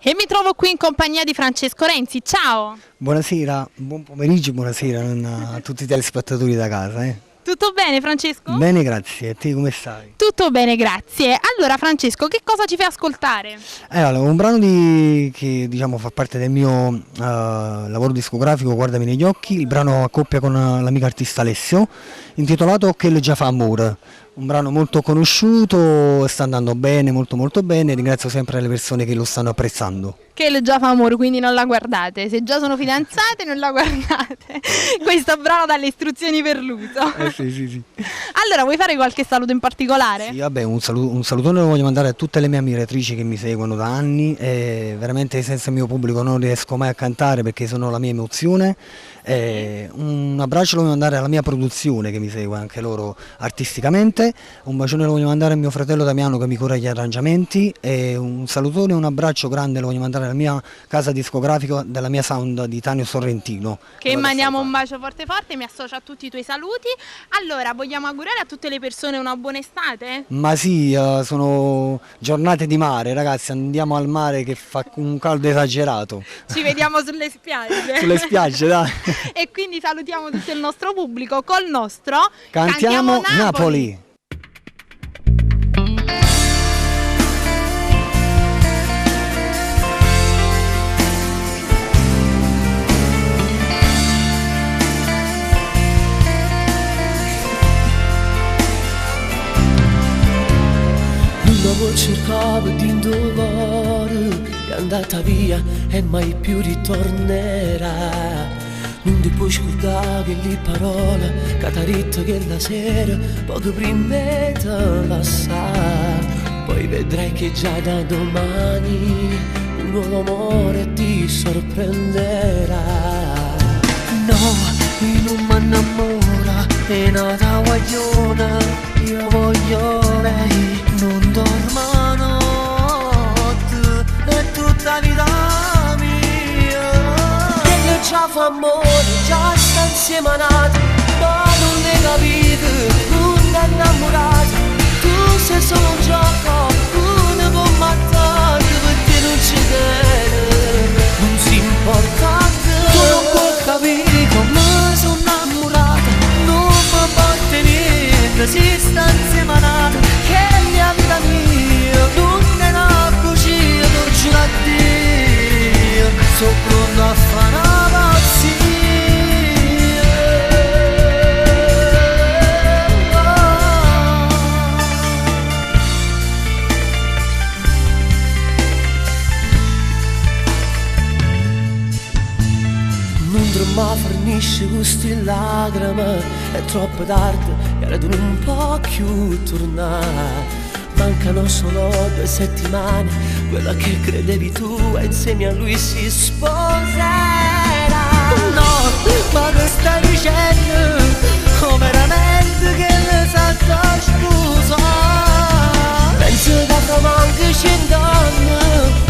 E mi trovo qui in compagnia di Francesco Renzi, ciao! Buonasera, buon pomeriggio, buonasera a tutti i telespettatori da casa. Tutto bene Francesco? Bene, grazie. E te come stai? Tutto bene, grazie. Allora Francesco, che cosa ci fai ascoltare? Allora, un brano che diciamo fa parte del mio lavoro discografico, Guardami negli occhi, il brano a coppia con l'amico artista Alessio, intitolato Che le già fa amore. Un brano molto conosciuto, sta andando bene, molto molto bene, ringrazio sempre le persone che lo stanno apprezzando. Che le già fa amore, quindi non la guardate, se già sono fidanzate non la guardate. Questo brano dalle istruzioni per l'uso. Sì. Allora, vuoi fare qualche saluto in particolare? Sì, vabbè, un salutone lo voglio mandare a tutte le mie ammiratrici che mi seguono da anni, veramente senza il mio pubblico non riesco mai a cantare perché sono la mia emozione. Un abbraccio lo voglio mandare alla mia produzione che mi segue anche loro artisticamente, un bacione lo voglio mandare a mio fratello Damiano che mi cura gli arrangiamenti e un salutone e un abbraccio grande lo voglio mandare alla mia casa discografica della mia sound di Tanio Sorrentino. Che mandiamo un bacio forte forte, mi associo a tutti i tuoi saluti. Allora, vogliamo augurare a tutte le persone una buona estate? Ma sì, sono giornate di mare, ragazzi, andiamo al mare che fa un caldo esagerato. Ci vediamo sulle spiagge. Sulle spiagge, dai. E quindi salutiamo tutto il nostro pubblico col nostro Cantiamo Napoli. Dopo cercavo di indovare, è andata via e mai più ritornerà. Non ti puoi scordare che le parole che t'ha detto che la sera poco prima te la sa. Poi vedrai che già da domani un nuovo amore ti sorprenderà. No, io non mi innamora, è nata guagliona, io voglio lei. Non dormo notte, è tutta vita mia. E che già fa amore, già sta insieme a nata, ma non ne capite, non è innamorata. Tu sei solo un gioco, uno può mattarti perché non ci tiene, non si importa. Tu non puoi capire come sono innamorata, non mi batte niente, si sta insieme a nata. La vita mia non è una bugia, non giuro a Dio, sono pronto a fare una pazzia. Non tremare fornisce queste lacrime, è troppo tardi, era tu non può più tornare. Mancano solo 2 settimane, quella che credevi tu e insieme a lui si sposerà. No, ma che stai dicendo? Come veramente che ne salta scusa? Penso che fra manca 100 anni